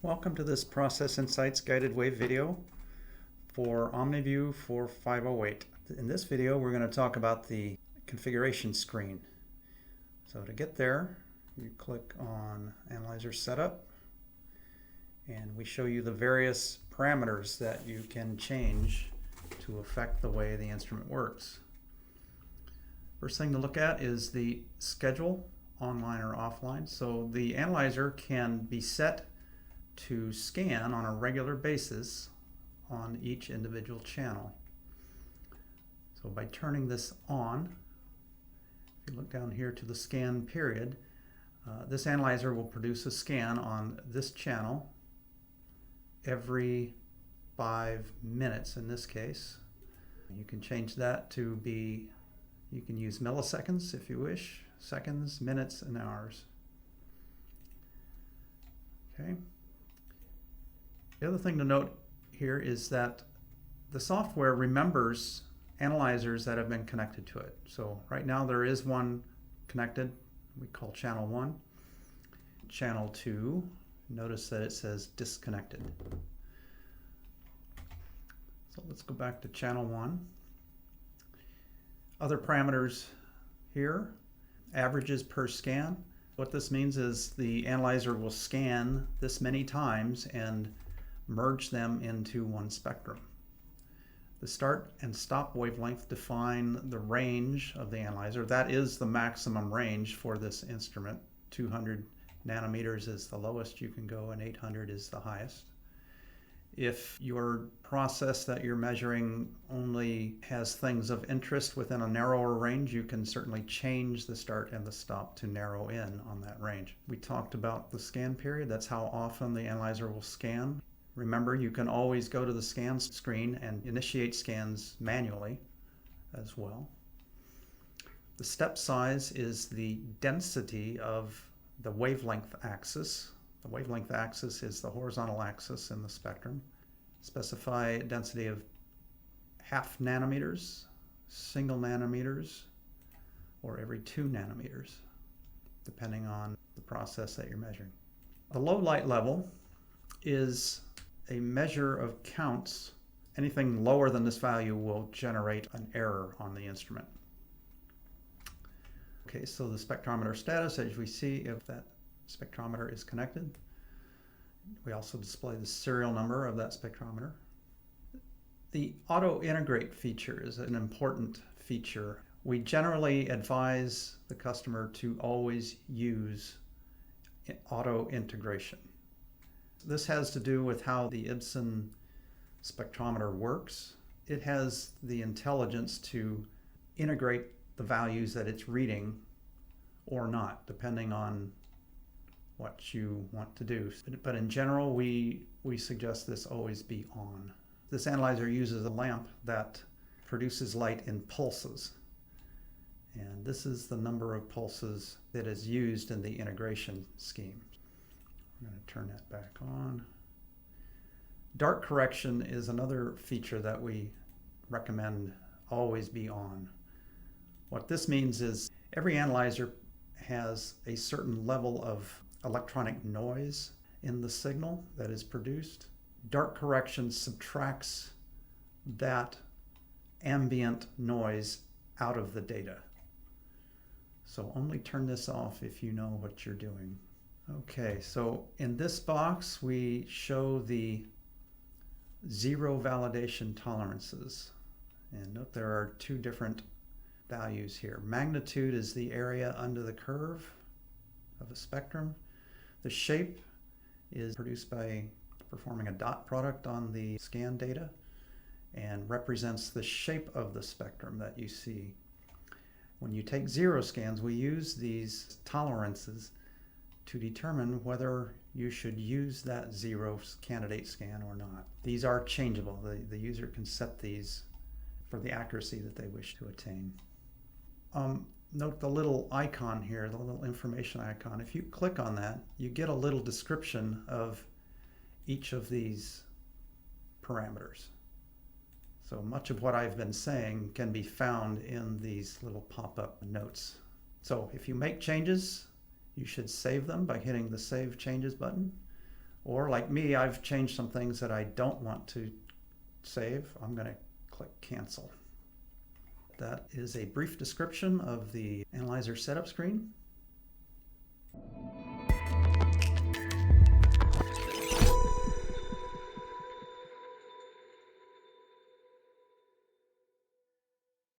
Welcome to this Process Insights guided wave video for Omni508. In this video, we're going to talk about the configuration screen. So to get there, you click on Analyzer Setup, and we show you the various parameters that you can change to affect the way the instrument works. First thing to look at is the schedule, online or offline. So the analyzer can be set to scan on a regular basis on each individual channel. So by turning this on, if you look down here to the scan period, this analyzer will produce a scan on this channel every 5 minutes in this case. You can change that to be, you can use milliseconds if you wish, seconds, minutes, and hours. Okay. The other thing to note here is that the software remembers analyzers that have been connected to it. So right now there is one connected, we call channel 1. Channel 2, notice that it says disconnected. So let's go back to channel 1. Other parameters here, averages per scan. What this means is the analyzer will scan this many times and merge them into one spectrum. The start and stop wavelength define the range of the analyzer. That is the maximum range for this instrument. 200 nanometers is the lowest you can go and 800 is the highest. If your process that you're measuring only has things of interest within a narrower range, you can certainly change the start and the stop to narrow in on that range. We talked about the scan period. That's how often the analyzer will scan. Remember, you can always go to the scan screen and initiate scans manually as well. The step size is the density of the wavelength axis. The wavelength axis is the horizontal axis in the spectrum. Specify a density of 0.5 nanometers, single nanometers, or every 2 nanometers, depending on the process that you're measuring. The low light level is a measure of counts. Anything lower than this value will generate an error on the instrument. Okay, so the spectrometer status, as we see if that spectrometer is connected. We also display the serial number of that spectrometer. The auto integrate feature is an important feature. We generally advise the customer to always use auto integration. This has to do with how the Ibsen spectrometer works. It has the intelligence to integrate the values that it's reading or not, depending on what you want to do. But in general, we suggest this always be on. This analyzer uses a lamp that produces light in pulses. And this is the number of pulses that is used in the integration scheme. I'm going to turn that back on. Dark correction is another feature that we recommend always be on. What this means is every analyzer has a certain level of electronic noise in the signal that is produced. Dark correction subtracts that ambient noise out of the data. So only turn this off if you know what you're doing. Okay, so in this box we show the 0 validation tolerances. And note there are 2 different values here. Magnitude is the area under the curve of a spectrum. The shape is produced by performing a dot product on the scan data and represents the shape of the spectrum that you see. When you take 0 scans, we use these tolerances to determine whether you should use that 0 candidate scan or not. These are changeable. The user can set these for the accuracy that they wish to attain. Note the little icon here, the little information icon. If you click on that, you get a little description of each of these parameters. So much of what I've been saying can be found in these little pop-up notes. So if you make changes, you should save them by hitting the Save Changes button. Or like me, I've changed some things that I don't want to save. I'm going to click cancel. That is a brief description of the analyzer setup screen.